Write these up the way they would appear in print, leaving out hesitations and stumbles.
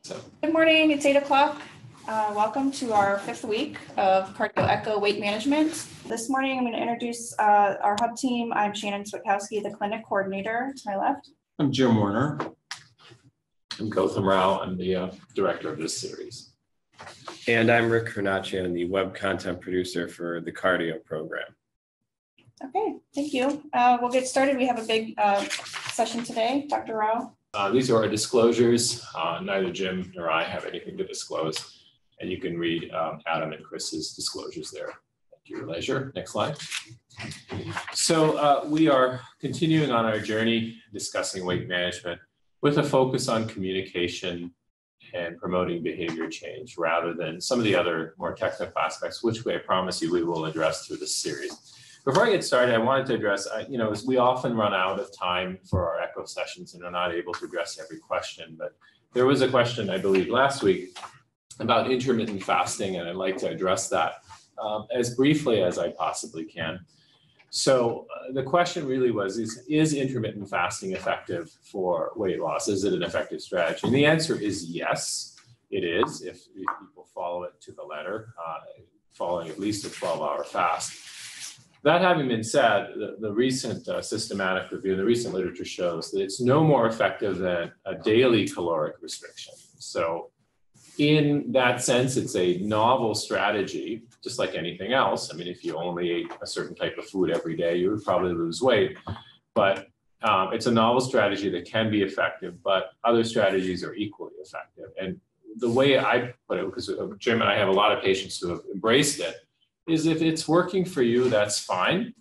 Good morning, it's 8 o'clock. Welcome to our 5th week of Cardi-OH weight management. This morning I'm going to introduce our hub team. I'm Shannon Switkowski, the clinic coordinator to my left. I'm Jim Warner. I'm Goutham Rao. I'm the director of this series. And I'm Rick Carnacci, the web content producer for the Cardio program. Okay, thank you. We'll get started. We have a big session today. Dr. Rao. These are our disclosures. Neither Jim nor I have anything to disclose. And you can read Adam and Chris's disclosures there at your leisure. Next slide. So we are continuing on our journey discussing weight management with a focus on communication and promoting behavior change rather than some of the other more technical aspects, which I promise you we will address through this series. Before I get started, I wanted to address, as we often run out of time for our echo sessions and are not able to address every question, but there was a question, I believe, last week about intermittent fasting, and I'd like to address that as briefly as I possibly can. So the question really was, is intermittent fasting effective for weight loss? Is it an effective strategy? And the answer is yes, it is, if people follow it to the letter, following at least a 12-hour fast. That having been said, the recent systematic review, the recent literature shows that it's no more effective than a daily caloric restriction. So in that sense, it's a novel strategy, just like anything else. I mean, if you only ate a certain type of food every day, you would probably lose weight. But it's a novel strategy that can be effective, but other strategies are equally effective. And the way I put it, because Jim and I have a lot of patients who have embraced it, is if it's working for you, that's fine.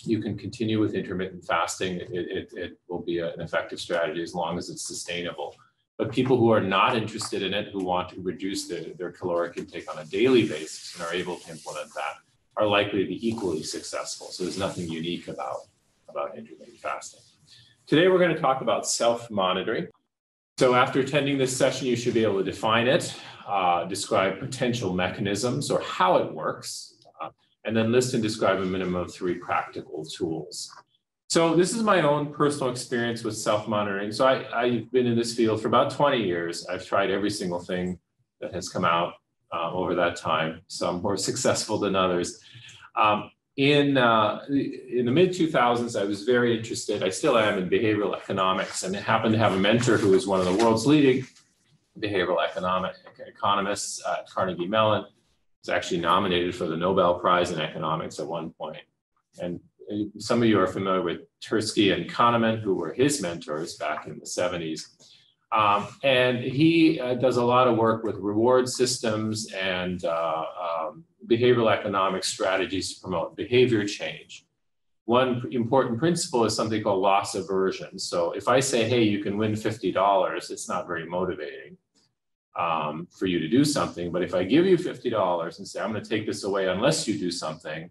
You can continue with intermittent fasting. It will be an effective strategy as long as it's sustainable. But people who are not interested in it, who want to reduce their caloric intake on a daily basis and are able to implement that, are likely to be equally successful. So there's nothing unique about intermittent fasting. Today, we're going to talk about self-monitoring. So after attending this session, you should be able to define it, describe potential mechanisms or how it works, and then list and describe a minimum of 3 practical tools. So this is my own personal experience with self-monitoring. So I've been in this field for about 20 years. I've tried every single thing that has come out over that time, some more successful than others. In the mid-2000s, I was very interested, I still am, in behavioral economics, and I happened to have a mentor who was one of the world's leading behavioral economists at Carnegie Mellon. Was actually nominated for the Nobel Prize in Economics at one point. And some of you are familiar with Tversky and Kahneman, who were his mentors back in the 70s. And he does a lot of work with reward systems and behavioral economic strategies to promote behavior change. One important principle is something called loss aversion. So if I say, hey, you can win $50, it's not very motivating for you to do something. But if I give you $50 and say, I'm going to take this away unless you do something,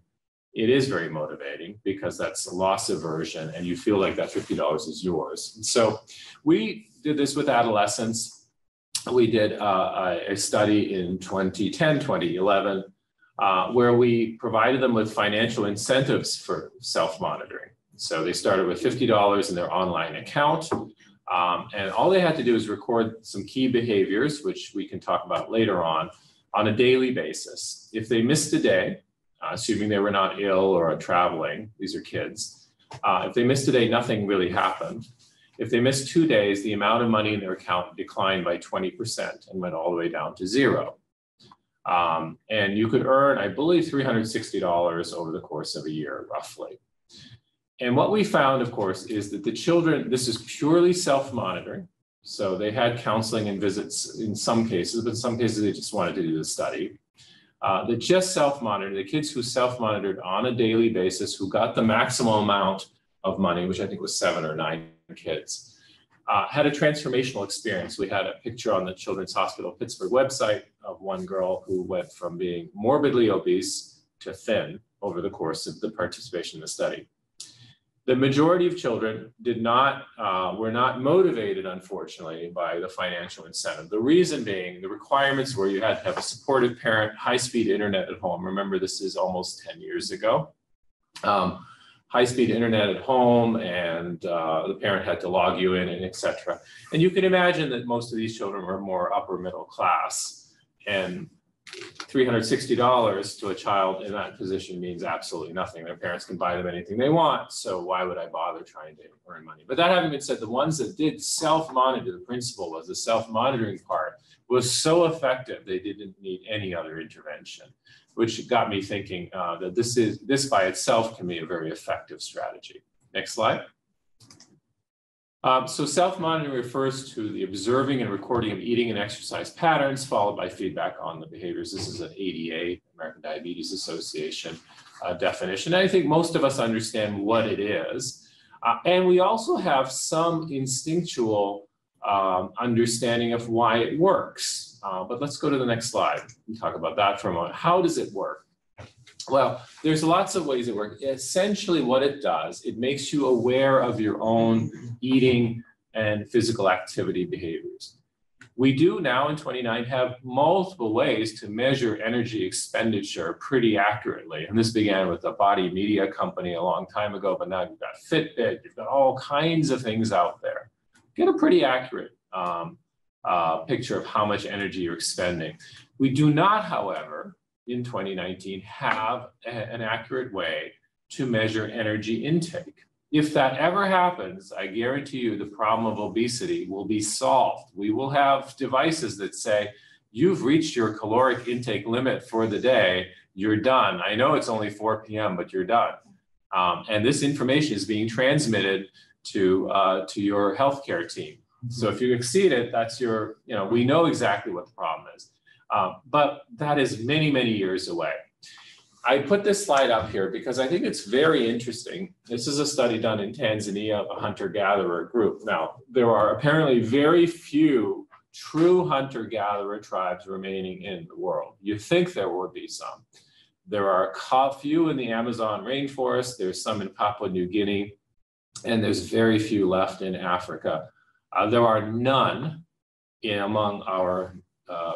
it is very motivating because that's a loss aversion and you feel like that $50 is yours. And so we did this with adolescents. We did a study in 2010, 2011, where we provided them with financial incentives for self-monitoring. So they started with $50 in their online account. And all they had to do is record some key behaviors, which we can talk about later on a daily basis. If they missed a day, assuming they were not ill or traveling, these are kids. If they missed a day, nothing really happened. If they missed 2 days, the amount of money in their account declined by 20% and went all the way down to 0. And you could earn, I believe, $360 over the course of a year, roughly. And what we found, of course, is that the children, this is purely self-monitoring. So they had counseling and visits in some cases, but in some cases they just wanted to do the study. That just self-monitored, the kids who self-monitored on a daily basis, who got the maximum amount of money, which I think was 7 or 9 kids, had a transformational experience. We had a picture on the Children's Hospital Pittsburgh website of one girl who went from being morbidly obese to thin over the course of the participation in the study. The majority of children were not motivated, unfortunately, by the financial incentive. The reason being, the requirements were you had to have a supportive parent, high-speed internet at home. Remember, this is almost 10 years ago. high-speed internet at home, and the parent had to log you in, and et cetera. And you can imagine that most of these children were more upper middle class, and $360 to a child in that position means absolutely nothing. Their parents can buy them anything they want, so why would I bother trying to earn money? But that having been said, the ones that did self-monitor, the principle was the self-monitoring part was so effective they didn't need any other intervention, which got me thinking that this by itself can be a very effective strategy. Next slide. So self-monitoring refers to the observing and recording of eating and exercise patterns, followed by feedback on the behaviors. This is an ADA, American Diabetes Association definition. And I think most of us understand what it is. And we also have some instinctual understanding of why it works. But let's go to the next slide and talk about that for a moment. How does it work? Well, there's lots of ways it works. Essentially what it does, it makes you aware of your own eating and physical activity behaviors. We do now in 29 have multiple ways to measure energy expenditure pretty accurately. And this began with the Body Media Company a long time ago, but now you've got Fitbit, you've got all kinds of things out there. Get a pretty accurate picture of how much energy you're expending. We do not, however, in 2019 have an accurate way to measure energy intake. If that ever happens, I guarantee you the problem of obesity will be solved. We will have devices that say, you've reached your caloric intake limit for the day, you're done. I know it's only 4 p.m., but you're done. And this information is being transmitted to your healthcare team. So if you exceed it, that's your, we know exactly what the problem is. But that is many, many years away. I put this slide up here because I think it's very interesting. This is a study done in Tanzania, a hunter-gatherer group. Now, there are apparently very few true hunter-gatherer tribes remaining in the world. You think there would be some. There are a few in the Amazon rainforest, there's some in Papua New Guinea, and there's very few left in Africa. There are none among our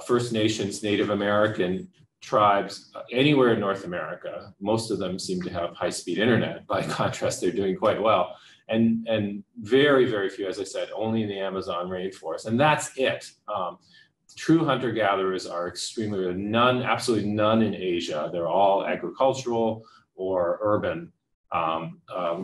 First Nations, Native American tribes anywhere in North America. Most of them seem to have high-speed internet. By contrast, they're doing quite well. And very, very few, as I said, only in the Amazon rainforest. And that's it. True hunter-gatherers are extremely, none, absolutely none in Asia. They're all agricultural or urban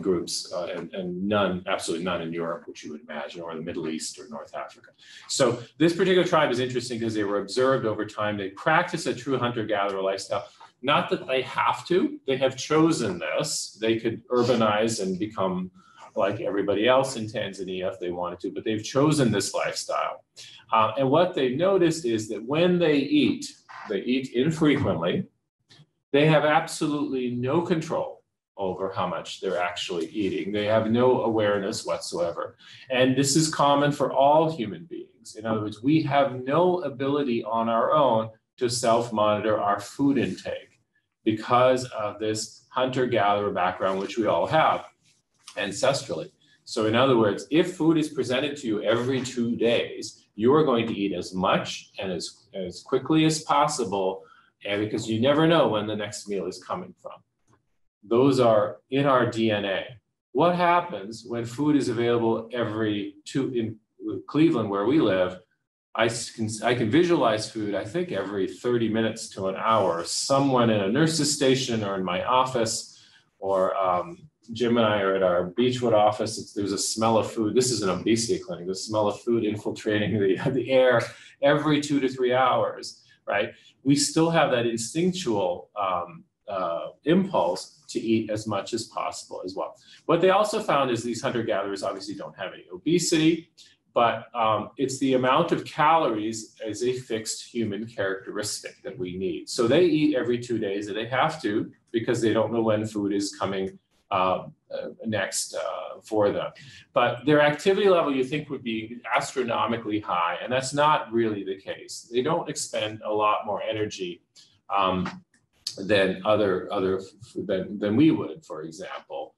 groups, and none, absolutely none in Europe, which you would imagine, or the Middle East or North Africa. So this particular tribe is interesting because they were observed over time. They practice a true hunter-gatherer lifestyle. Not that they have to, they have chosen this. They could urbanize and become like everybody else in Tanzania if they wanted to, but they've chosen this lifestyle. And what they've noticed is that when they eat infrequently, they have absolutely no control over how much they're actually eating. They have no awareness whatsoever. And this is common for all human beings. In other words, we have no ability on our own to self-monitor our food intake because of this hunter-gatherer background, which we all have ancestrally. So in other words, if food is presented to you every 2 days, you are going to eat as much and as quickly as possible, and because you never know when the next meal is coming from. Those are in our DNA. What happens when food is available in Cleveland, where we live? I can visualize food, I think, every 30 minutes to an hour. Someone in a nurse's station or in my office, or Jim and I are at our Beechwood office. There's a smell of food. This is an obesity clinic. The smell of food infiltrating the air every 2 to 3 hours, right? We still have that instinctual impulse to eat as much as possible as well. What they also found is these hunter-gatherers obviously don't have any obesity, but it's the amount of calories as a fixed human characteristic that we need. So they eat every 2 days, and they have to because they don't know when food is coming next for them. But their activity level you think would be astronomically high, and that's not really the case. They don't expend a lot more energy than than we would, for example.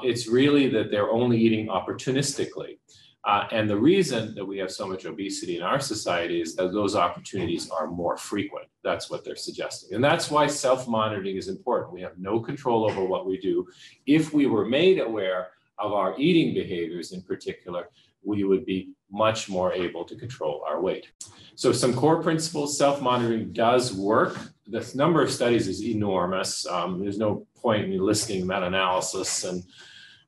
It's really that they're only eating opportunistically. And the reason that we have so much obesity in our society is that those opportunities are more frequent. That's what they're suggesting. And that's why self-monitoring is important. We have no control over what we do. If we were made aware of our eating behaviors in particular, we would be much more able to control our weight. So some core principles: self-monitoring does work. The number of studies is enormous. There's no point in listing meta-analysis and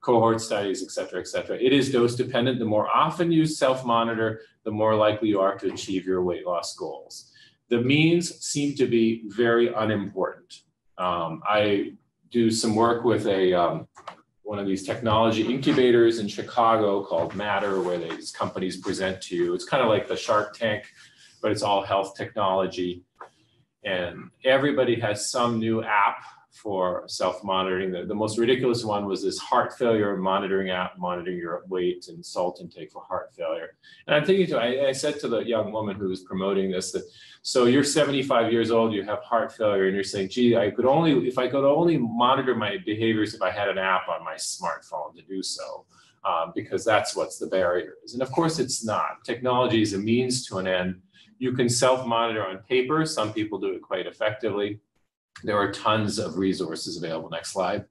cohort studies, et cetera, et cetera. It is dose dependent. The more often you self-monitor, the more likely you are to achieve your weight loss goals. The means seem to be very unimportant. I do some work with one of these technology incubators in Chicago called Matter, where these companies present to you. It's kind of like the Shark Tank, but it's all health technology. And everybody has some new app for self-monitoring. The most ridiculous one was this heart failure monitoring app, monitoring your weight and salt intake for heart failure. And I'm thinking, I said to the young woman who was promoting this, that, so you're 75 years old, you have heart failure, and you're saying, gee, if I could only monitor my behaviors if I had an app on my smartphone to do so, because that's what's the barrier is. And of course it's not. Technology is a means to an end. You can self-monitor on paper. Some people do it quite effectively. There are tons of resources available. Next slide.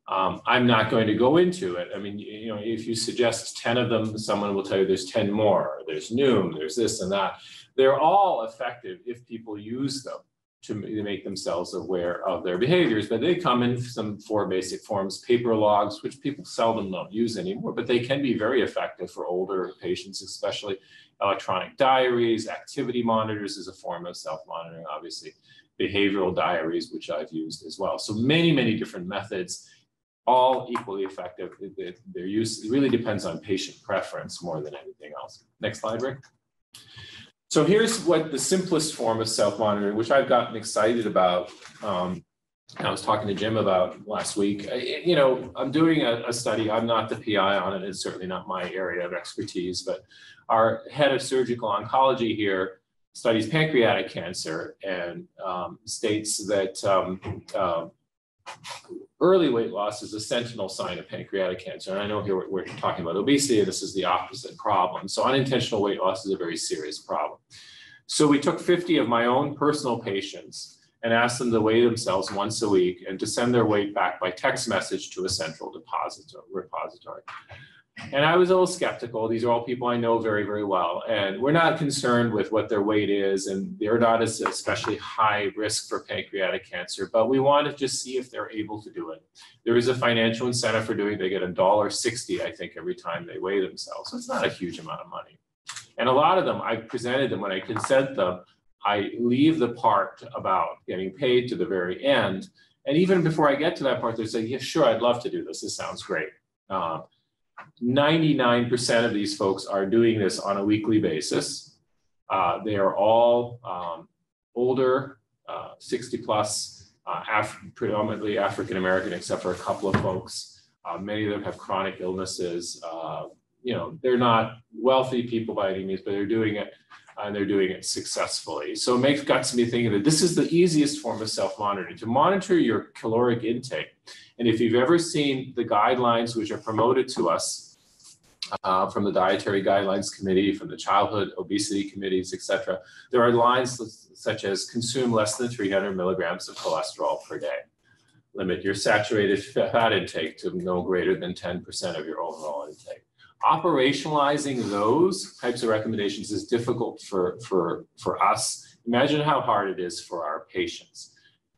I'm not going to go into it. I mean, if you suggest 10 of them, someone will tell you there's 10 more. There's Noom, there's this and that. They're all effective if people use them to make themselves aware of their behaviors, but they come in some 4 basic forms. Paper logs, which people seldom don't use anymore, but they can be very effective for older patients, especially. Electronic diaries, activity monitors is a form of self-monitoring, obviously. Behavioral diaries, which I've used as well. So many, many different methods, all equally effective. Their use really depends on patient preference more than anything else. Next slide, Rick. So here's what the simplest form of self-monitoring, which I've gotten excited about. I was talking to Jim about last week. I'm doing a study. I'm not the PI on it. It's certainly not my area of expertise, but our head of surgical oncology here studies pancreatic cancer and states that early weight loss is a sentinel sign of pancreatic cancer. And I know here we're talking about obesity, and this is the opposite problem. So unintentional weight loss is a very serious problem. So we took 50 of my own personal patients and asked them to weigh themselves once a week and to send their weight back by text message to a central repository. And I was a little skeptical. These are all people I know very, very well. And we're not concerned with what their weight is, and they're not as especially high risk for pancreatic cancer, but we want to just see if they're able to do it. There is a financial incentive for doing it. They get $1.60, I think, every time they weigh themselves. So it's not a huge amount of money. And a lot of them, I presented them when I consent them, I leave the part about getting paid to the very end. And even before I get to that part, they say, yeah, sure, I'd love to do this. This sounds great. 99% of these folks are doing this on a weekly basis. They are all older, 60 plus, predominantly African-American, except for a couple of folks. Many of them have chronic illnesses. They're not wealthy people by any means, but they're doing it, and they're doing it successfully. So it got me thinking that this is the easiest form of self-monitoring, to monitor your caloric intake. And if you've ever seen the guidelines which are promoted to us from the Dietary Guidelines Committee, from the Childhood Obesity Committees, et cetera, there are lines such as consume less than 300 milligrams of cholesterol per day. Limit your saturated fat intake to no greater than 10% of your overall intake. Operationalizing those types of recommendations is difficult for us. Imagine how hard it is for our patients.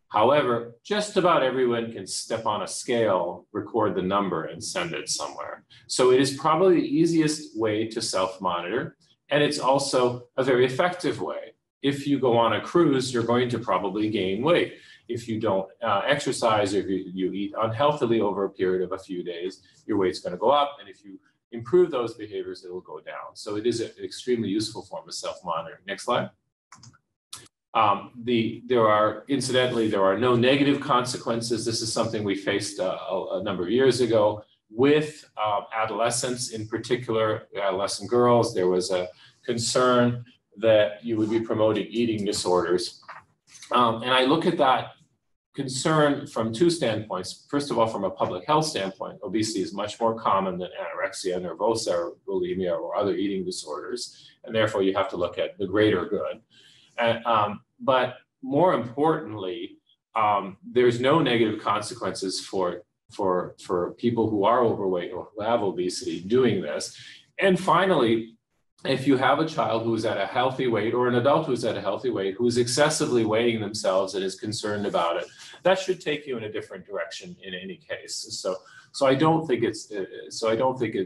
However, just about everyone can step on a scale, record the number, and send it somewhere. So it is probably the easiest way to self-monitor, and it's also a very effective way. If you go on a cruise, you're going to probably gain weight. If you don't exercise, or if you eat unhealthily over a period of a few days, your weight's going to go up, and if you improve those behaviors, it will go down. So it is an extremely useful form of self-monitoring. Next slide. There are no negative consequences. This is something we faced a number of years ago with adolescents, in particular, adolescent girls. There was a concern that you would be promoting eating disorders. And I look at that concern from two standpoints. First of all, from a public health standpoint, obesity is much more common than anorexia nervosa or bulimia or other eating disorders, and therefore you have to look at the greater good. But more importantly, there's no negative consequences for people who are overweight or who have obesity doing this. And finally, if you have a child who's at a healthy weight or an adult who's at a healthy weight who's excessively weighing themselves and is concerned about it, that should take you in a different direction in any case. So I don't think it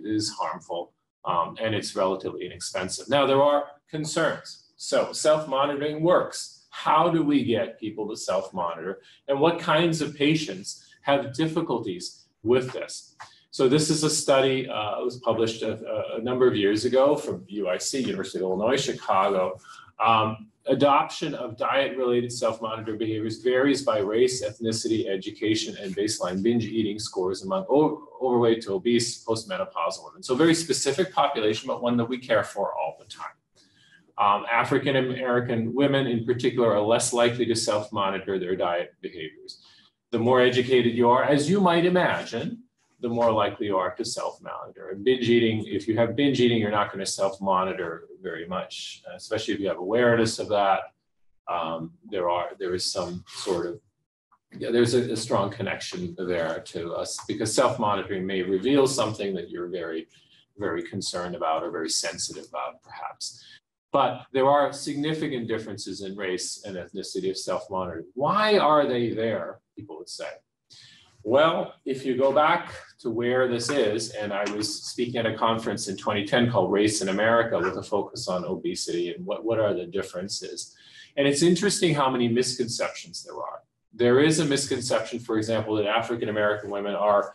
is harmful, and it's relatively inexpensive. Now there are concerns. So self-monitoring works. How do we get people to self-monitor, and what kinds of patients have difficulties with this? So this is a study that was published a number of years ago from UIC, University of Illinois, Chicago. Adoption of diet-related self-monitor behaviors varies by race, ethnicity, education, and baseline binge eating scores among overweight to obese postmenopausal women. So very specific population, but one that we care for all the time. African American women in particular are less likely to self-monitor their diet behaviors. The more educated you are, as you might imagine, the more likely you are to self-monitor. And binge eating, if you have binge eating, you're not going to self-monitor very much, especially if you have awareness of that. There is some sort of, there's a strong connection there to us, because self-monitoring may reveal something that you're very, very concerned about or very sensitive about, perhaps. But there are significant differences in race and ethnicity of self-monitoring. Why are they there, people would say? Well, if you go back to where this is, and I was speaking at a conference in 2010 called Race in America with a focus on obesity and what are the differences. And it's interesting how many misconceptions there are. There is a misconception, for example, that African American women are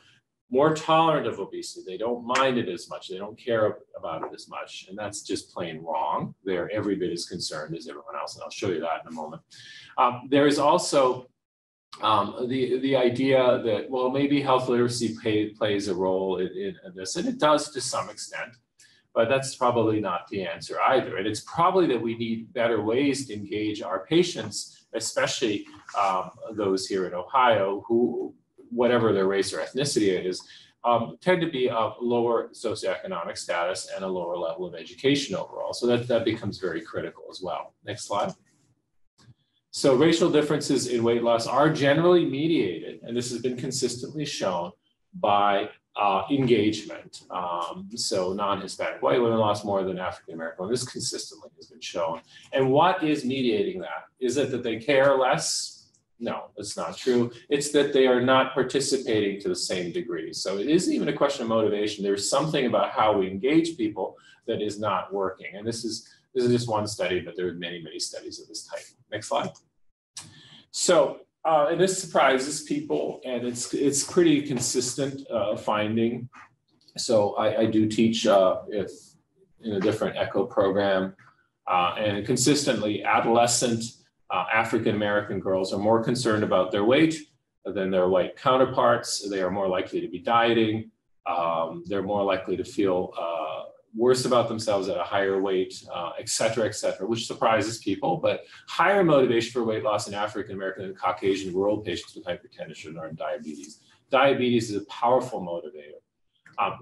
more tolerant of obesity. They don't mind it as much. They don't care about it as much. And that's just plain wrong. They're every bit as concerned as everyone else. And I'll show you that in a moment. There is also the idea that, well, maybe health literacy plays a role in this, and it does to some extent, but that's probably not the answer either. And it's probably that we need better ways to engage our patients, especially those here in Ohio who, whatever their race or ethnicity is, tend to be of lower socioeconomic status and a lower level of education overall. So that becomes very critical as well. Next slide. So racial differences in weight loss are generally mediated, and this has been consistently shown by engagement. So non-Hispanic white women lost more than African American women. This consistently has been shown. And what is mediating that? Is it that they care less? No, that's not true. It's that they are not participating to the same degree. So it isn't even a question of motivation. There's something about how we engage people that is not working. And this is just one study, but there are many, many studies of this type. Next slide. So, and this surprises people, and it's pretty consistent finding. So I do teach in a different ECHO program, and consistently adolescent African-American girls are more concerned about their weight than their white counterparts. They are more likely to be dieting. They're more likely to feel worse about themselves at a higher weight, et cetera, which surprises people, but higher motivation for weight loss in African-American and Caucasian rural patients with hypertension or diabetes. Diabetes is a powerful motivator.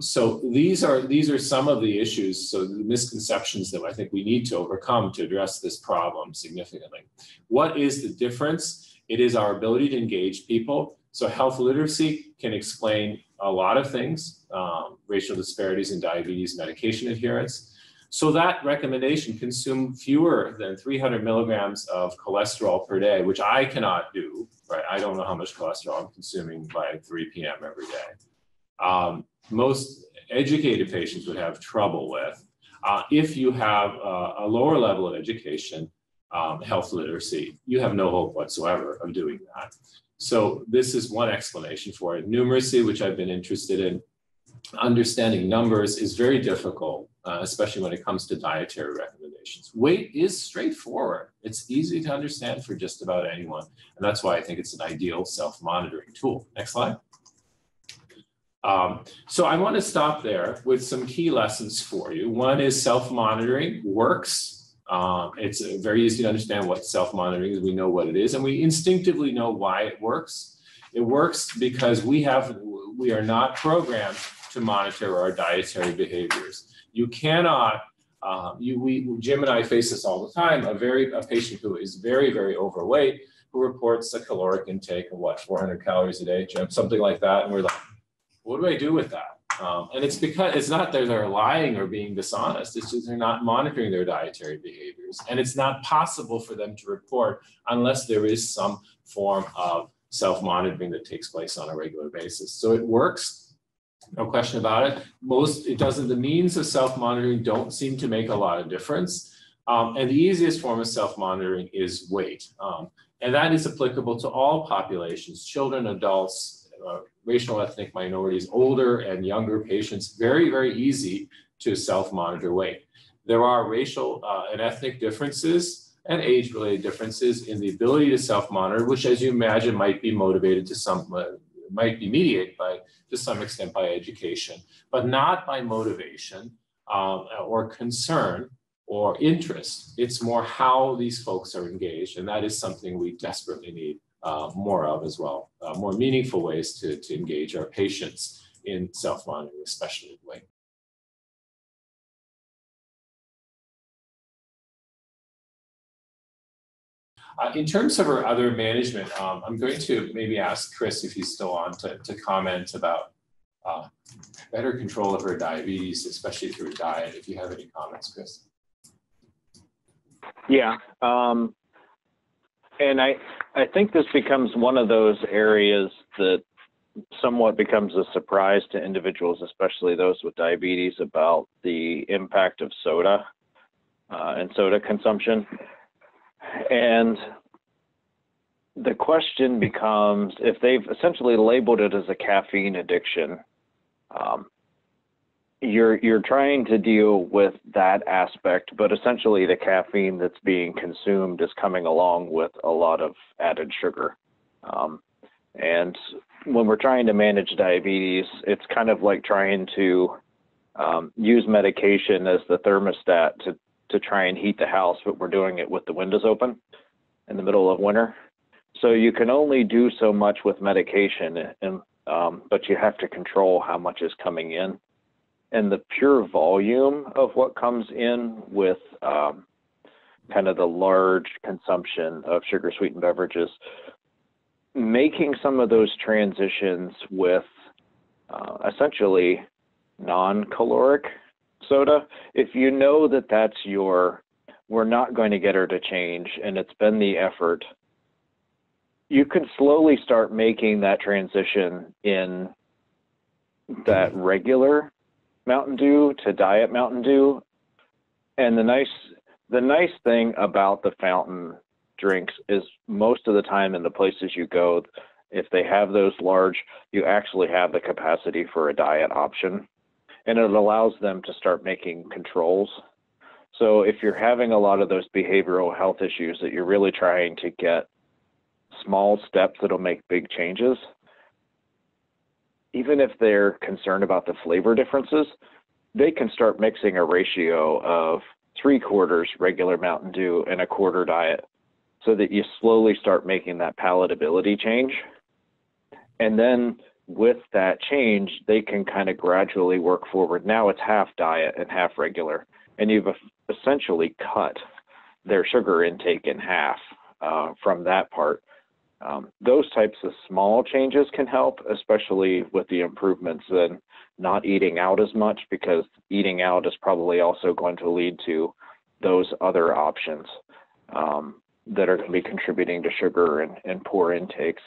So these are some of the issues, so the misconceptions that I think we need to overcome to address this problem significantly. What is the difference? It is our ability to engage people. So health literacy can explain a lot of things, racial disparities in diabetes medication adherence. So that recommendation, consume fewer than 300 milligrams of cholesterol per day, which I cannot do, right? I don't know how much cholesterol I'm consuming by 3 p.m. every day. Most educated patients would have trouble with. If you have a lower level of education, health literacy, you have no hope whatsoever of doing that. So this is one explanation for it. Numeracy, which I've been interested in, understanding numbers is very difficult, especially when it comes to dietary recommendations. Weight is straightforward. It's easy to understand for just about anyone. And that's why I think it's an ideal self-monitoring tool. Next slide. So I want to stop there with some key lessons for you. One is self-monitoring works. It's very easy to understand what self-monitoring is. We know what it is, and we instinctively know why it works. It works because we are not programmed to monitor our dietary behaviors. You cannot, Jim and I face this all the time, a patient who is very, very overweight, who reports a caloric intake of 400 calories a day, Jim, something like that. And we're like, what do I do with that? And it's because it's not that they're lying or being dishonest, it's just they're not monitoring their dietary behaviors. And it's not possible for them to report unless there is some form of self-monitoring that takes place on a regular basis. So it works, no question about it. The means of self-monitoring don't seem to make a lot of difference. And the easiest form of self-monitoring is weight. And that is applicable to all populations, children, adults, racial ethnic minorities, older and younger patients, very, very easy to self-monitor weight. There are racial and ethnic differences and age-related differences in the ability to self-monitor, which, as you imagine, might be motivated might be mediated to some extent by education, but not by motivation or concern or interest. It's more how these folks are engaged, and that is something we desperately need more of as well, more meaningful ways to engage our patients in self-monitoring, especially weight. In terms of our other management, I'm going to maybe ask Chris, if he's still on, to comment about better control of her diabetes, especially through diet, if you have any comments, Chris. Yeah. And I think this becomes one of those areas that somewhat becomes a surprise to individuals, especially those with diabetes, about the impact of soda and soda consumption. And the question becomes, if they've essentially labeled it as a caffeine addiction, you're trying to deal with that aspect, but essentially the caffeine that's being consumed is coming along with a lot of added sugar. And when we're trying to manage diabetes, it's kind of like trying to use medication as the thermostat to try and heat the house, but we're doing it with the windows open in the middle of winter. So you can only do so much with medication, but you have to control how much is coming in. And the pure volume of what comes in with kind of the large consumption of sugar sweetened beverages, making some of those transitions with essentially non-caloric soda, if you know that that's we're not going to get her to change and it's been the effort, you can slowly start making that transition in that regular Mountain Dew to Diet Mountain Dew. And the nice thing about the fountain drinks is most of the time in the places you go, if they have those large, you actually have the capacity for a diet option, and it allows them to start making controls. So if you're having a lot of those behavioral health issues that you're really trying to get small steps that'll make big changes, even if they're concerned about the flavor differences, they can start mixing a ratio of 3/4 regular Mountain Dew and 1/4 diet, so that you slowly start making that palatability change. And then with that change, they can kind of gradually work forward. Now it's half diet and half regular, and you've essentially cut their sugar intake in half from that part. Those types of small changes can help, especially with the improvements in not eating out as much, because eating out is probably also going to lead to those other options that are going to be contributing to sugar and poor intakes.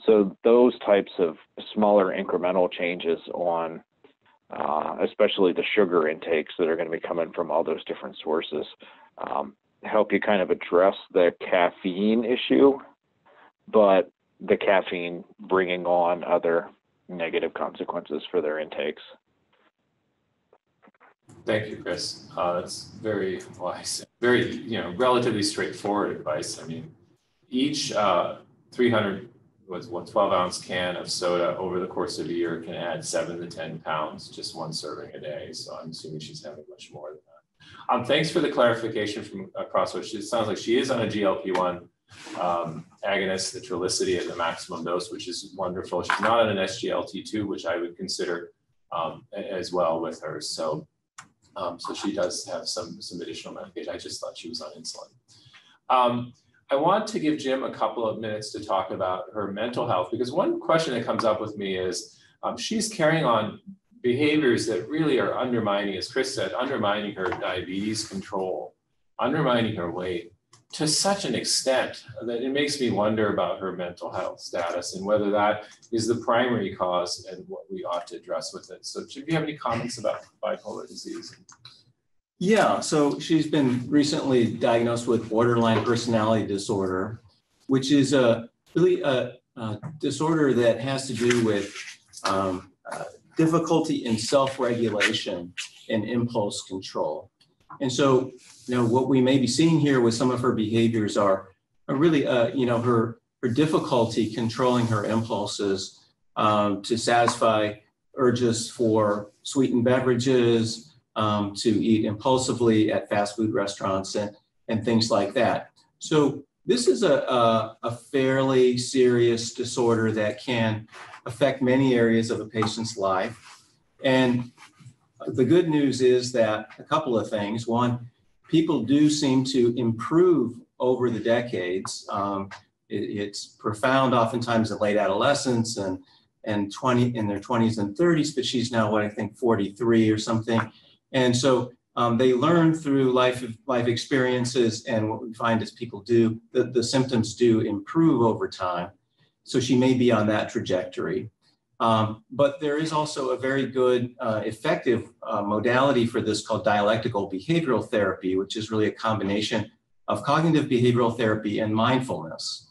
So those types of smaller incremental changes on especially the sugar intakes that are going to be coming from all those different sources help you kind of address the caffeine issue, but the caffeine bringing on other negative consequences for their intakes. Thank you, Chris. That's very wise, very relatively straightforward advice. I mean, each 300 12-ounce can of soda over the course of a year can add 7 to 10 pounds, just one serving a day. So I'm assuming she's having much more than that. Thanks for the clarification from Crosswitch. It sounds like she is on a GLP-1 agonist, the Trulicity at the maximum dose, which is wonderful. She's not on an SGLT2, which I would consider as well with her. So, so she does have some additional medication. I just thought she was on insulin. I want to give Jim a couple of minutes to talk about her mental health, because one question that comes up with me is she's carrying on behaviors that really are undermining, as Chris said, undermining her diabetes control, undermining her weight to such an extent that it makes me wonder about her mental health status and whether that is the primary cause and what we ought to address with it. So do you have any comments about bipolar disease? Yeah, so she's been recently diagnosed with borderline personality disorder, which is really a disorder that has to do with difficulty in self-regulation and impulse control. And so, what we may be seeing here with some of her behaviors are really, her difficulty controlling her impulses to satisfy urges for sweetened beverages, to eat impulsively at fast food restaurants and things like that. So this is a fairly serious disorder that can affect many areas of a patient's life. And the good news is that a couple of things. One, people do seem to improve over the decades. It's profound oftentimes in late adolescence and in their 20s and 30s, but she's now, I think 43 or something. And so they learn through life experiences, and what we find is people do, the symptoms do improve over time. So she may be on that trajectory. But there is also a very good, effective modality for this called dialectical behavioral therapy, which is really a combination of cognitive behavioral therapy and mindfulness,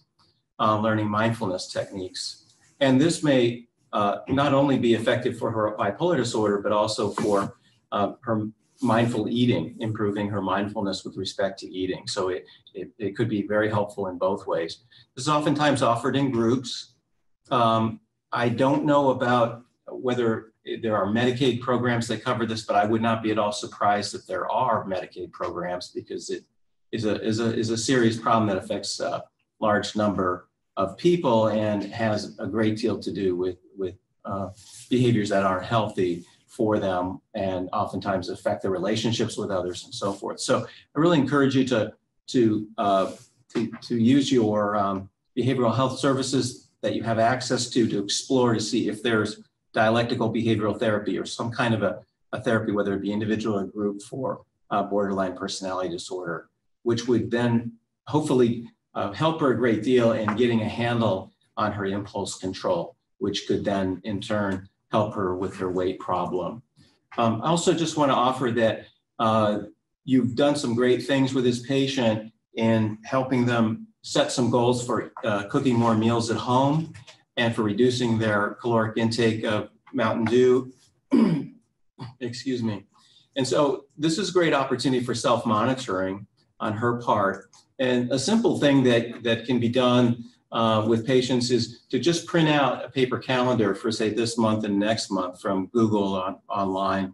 learning mindfulness techniques. And this may not only be effective for her bipolar disorder, but also for her mindful eating, improving her mindfulness with respect to eating. So it could be very helpful in both ways. This is oftentimes offered in groups. I don't know about whether there are Medicaid programs that cover this, but I would not be at all surprised if there are Medicaid programs, because it is a serious problem that affects a large number of people and has a great deal to do with behaviors that aren't healthy for them, and oftentimes affect their relationships with others and so forth. So I really encourage you to use your behavioral health services that you have access to explore, to see if there's dialectical behavioral therapy or some kind of a therapy, whether it be individual or group, for borderline personality disorder, which would then hopefully help her a great deal in getting a handle on her impulse control, which could then in turn help her with her weight problem. I also just want to offer that you've done some great things with this patient in helping them set some goals for cooking more meals at home and for reducing their caloric intake of Mountain Dew. Excuse me. And so this is a great opportunity for self-monitoring on her part. And a simple thing that can be done with patients is to just print out a paper calendar for, say, this month and next month from Google online,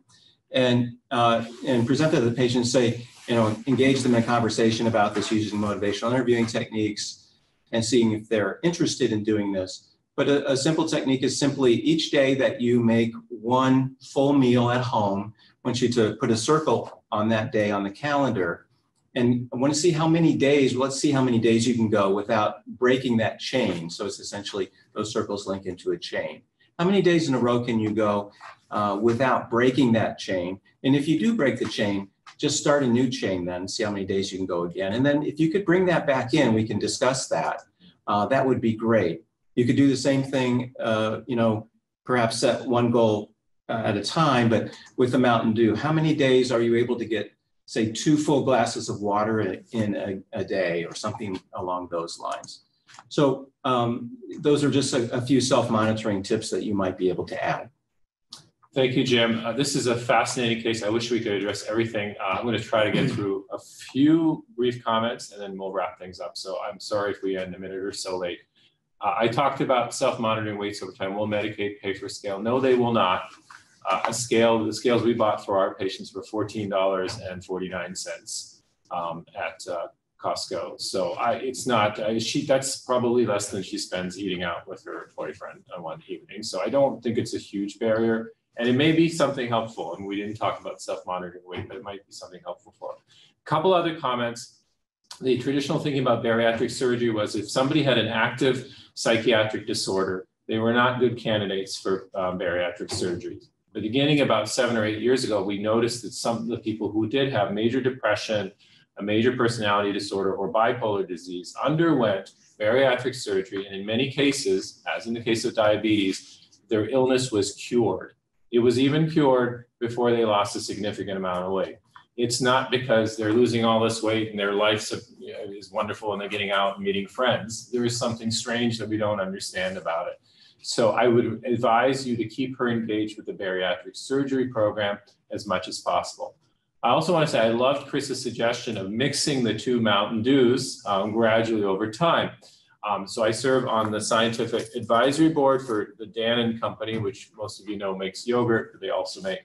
and present that to the patient, say, engage them in a conversation about this using motivational interviewing techniques and seeing if they're interested in doing this. But a simple technique is simply each day that you make one full meal at home, I want you to put a circle on that day on the calendar. And I want to see how many days, let's see how many days you can go without breaking that chain. So it's essentially those circles link into a chain. How many days in a row can you go without breaking that chain? And if you do break the chain, just start a new chain then, see how many days you can go again. And then if you could bring that back in, we can discuss that. That would be great. You could do the same thing, perhaps set one goal at a time, but with the Mountain Dew, how many days are you able to get, say, 2 full glasses of water in a day or something along those lines? So those are just a few self-monitoring tips that you might be able to add. Thank you, Jim. This is a fascinating case. I wish we could address everything. I'm going to try to get through a few brief comments and then we'll wrap things up. So I'm sorry if we end a minute or so late. I talked about self-monitoring weights over time. Will Medicaid pay for scale? No, they will not. a scale. The scales we bought for our patients were $14.49 at Costco. So it's not, that's probably less than she spends eating out with her boyfriend on one evening. So I don't think it's a huge barrier, and it may be something helpful. And we didn't talk about self-monitoring weight, but it might be something helpful for her. A couple other comments. The traditional thinking about bariatric surgery was if somebody had an active psychiatric disorder, they were not good candidates for bariatric surgery. Beginning about 7 or 8 years ago, we noticed that some of the people who did have major depression, a major personality disorder, or bipolar disease underwent bariatric surgery. And in many cases, as in the case of diabetes, their illness was cured. It was even cured before they lost a significant amount of weight. It's not because they're losing all this weight and their life is wonderful and they're getting out and meeting friends. There is something strange that we don't understand about it. So I would advise you to keep her engaged with the bariatric surgery program as much as possible. I also want to say I loved Chris's suggestion of mixing the two Mountain Dews gradually over time. So I serve on the scientific advisory board for the Dannon Company, which most of you know makes yogurt, but they also make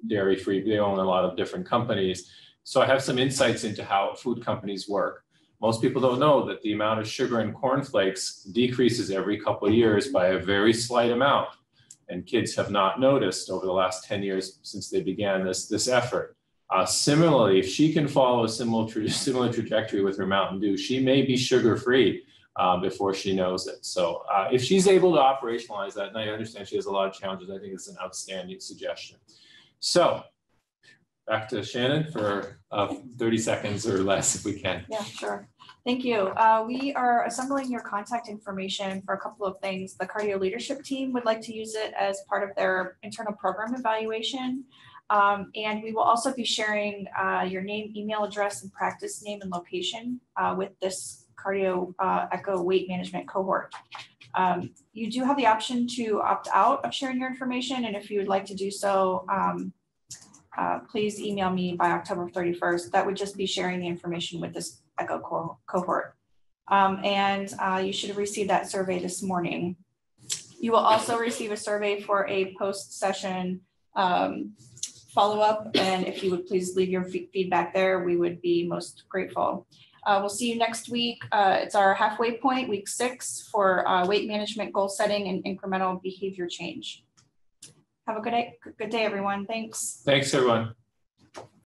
dairy-free. They own a lot of different companies. So I have some insights into how food companies work. Most people don't know that the amount of sugar in cornflakes decreases every couple of years by a very slight amount. And kids have not noticed over the last 10 years since they began this effort. Similarly, if she can follow a similar trajectory with her Mountain Dew, she may be sugar-free before she knows it. So if she's able to operationalize that, and I understand she has a lot of challenges, I think it's an outstanding suggestion. So back to Shannon for 30 seconds or less if we can. Yeah, sure. Thank you. We are assembling your contact information for a couple of things. The cardio leadership team would like to use it as part of their internal program evaluation. And we will also be sharing your name, email address, and practice name and location with this TeleECHO weight management cohort. You do have the option to opt out of sharing your information. And if you would like to do so, please email me by October 31st. That would just be sharing the information with this ECHO cohort. You should have received that survey this morning. You will also receive a survey for a post-session follow-up. And if you would please leave your feedback there, we would be most grateful. We'll see you next week. It's our halfway point, week 6, for weight management, goal setting, and incremental behavior change. Have a good day, everyone. Thanks. Thanks, everyone.